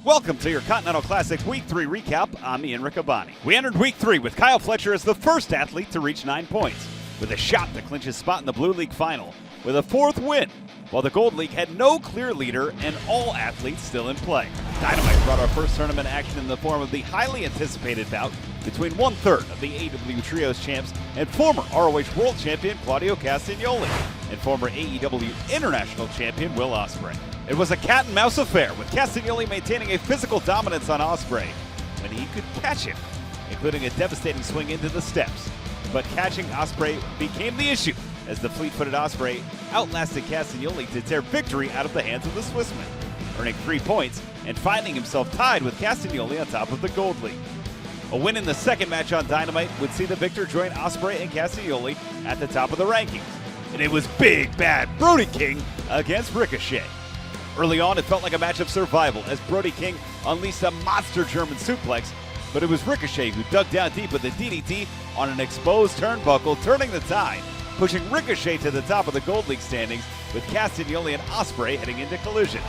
Welcome to your Continental Classic Week 3 recap. I'm Ian Riccaboni. We entered Week 3 with Kyle Fletcher as the first athlete to reach 9 points, with a shot to clinch his spot in the Blue League final, with a fourth win, while the Gold League had no clear leader and all athletes still in play. Dynamite brought our first tournament action in the form of the highly anticipated bout between one-third of the AEW Trios champs and former ROH World Champion Claudio Castagnoli and former AEW International Champion Will Ospreay. It was a cat-and-mouse affair, with Castagnoli maintaining a physical dominance on Ospreay when he could catch him, including a devastating swing into the steps. But catching Ospreay became the issue, as the fleet-footed Ospreay outlasted Castagnoli to tear victory out of the hands of the Swissman, earning 3 points and finding himself tied with Castagnoli on top of the Gold League. A win in the second match on Dynamite would see the victor join Ospreay and Castagnoli at the top of the rankings, and it was Big Bad Brody King against Ricochet. Early on, it felt like a match of survival as Brody King unleashed a monster German suplex, but it was Ricochet who dug down deep with a DDT on an exposed turnbuckle, turning the tide, pushing Ricochet to the top of the Gold League standings, with Castagnoli and Ospreay heading into Collision.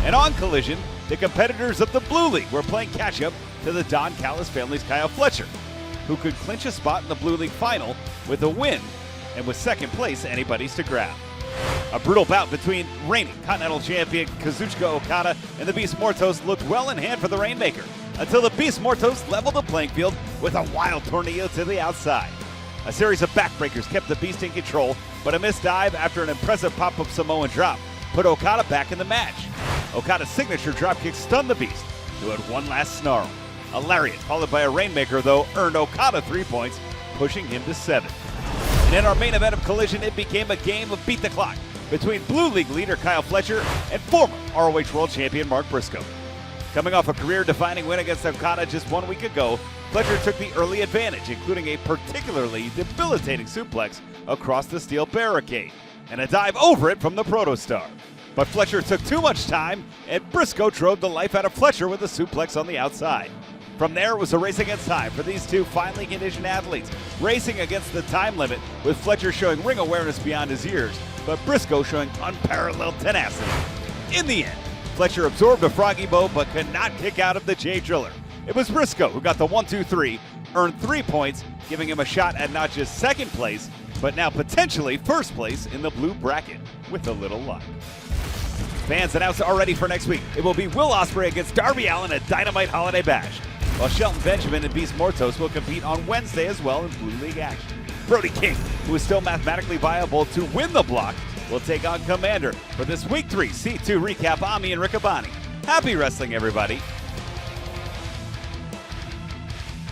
And on Collision, the competitors of the Blue League were playing catch-up to the Don Callis family's Kyle Fletcher, who could clinch a spot in the Blue League final with a win, and with second place anybody's to grab. A brutal bout between reigning Continental Champion Kazuchika Okada and the Beast Mortos looked well in hand for the Rainmaker, until the Beast Mortos leveled the playing field with a wild tornado to the outside. A series of backbreakers kept the Beast in control, but a missed dive after an impressive pop-up Samoan drop put Okada back in the match. Okada's signature dropkick stunned the Beast, who had one last snarl. A lariat followed by a Rainmaker, though, earned Okada 3 points, pushing him to 7. And in our main event of Collision, it became a game of beat the clock between Blue League leader Kyle Fletcher and former ROH World Champion Mark Briscoe. Coming off a career-defining win against Okada just 1 week ago, Fletcher took the early advantage, including a particularly debilitating suplex across the steel barricade and a dive over it from the Protostar. But Fletcher took too much time, and Briscoe drove the life out of Fletcher with a suplex on the outside. From there, it was a race against time for these two finely conditioned athletes, racing against the time limit, with Fletcher showing ring awareness beyond his years, but Briscoe showing unparalleled tenacity. In the end, Fletcher absorbed a froggy bow but could not kick out of the Jay Driller. It was Briscoe who got the 1-2-3, earned 3 points, giving him a shot at not just second place, but now potentially first place in the blue bracket, with a little luck. Fans announced already for next week. It will be Will Ospreay against Darby Allin at Dynamite Holiday Bash, while Shelton Benjamin and Beast Mortos will compete on Wednesday as well in Blue League action. Brody King, who is still mathematically viable to win the block, will take on Commander. For this Week 3 C2 recap, I'm Ian Riccaboni. Happy wrestling, everybody.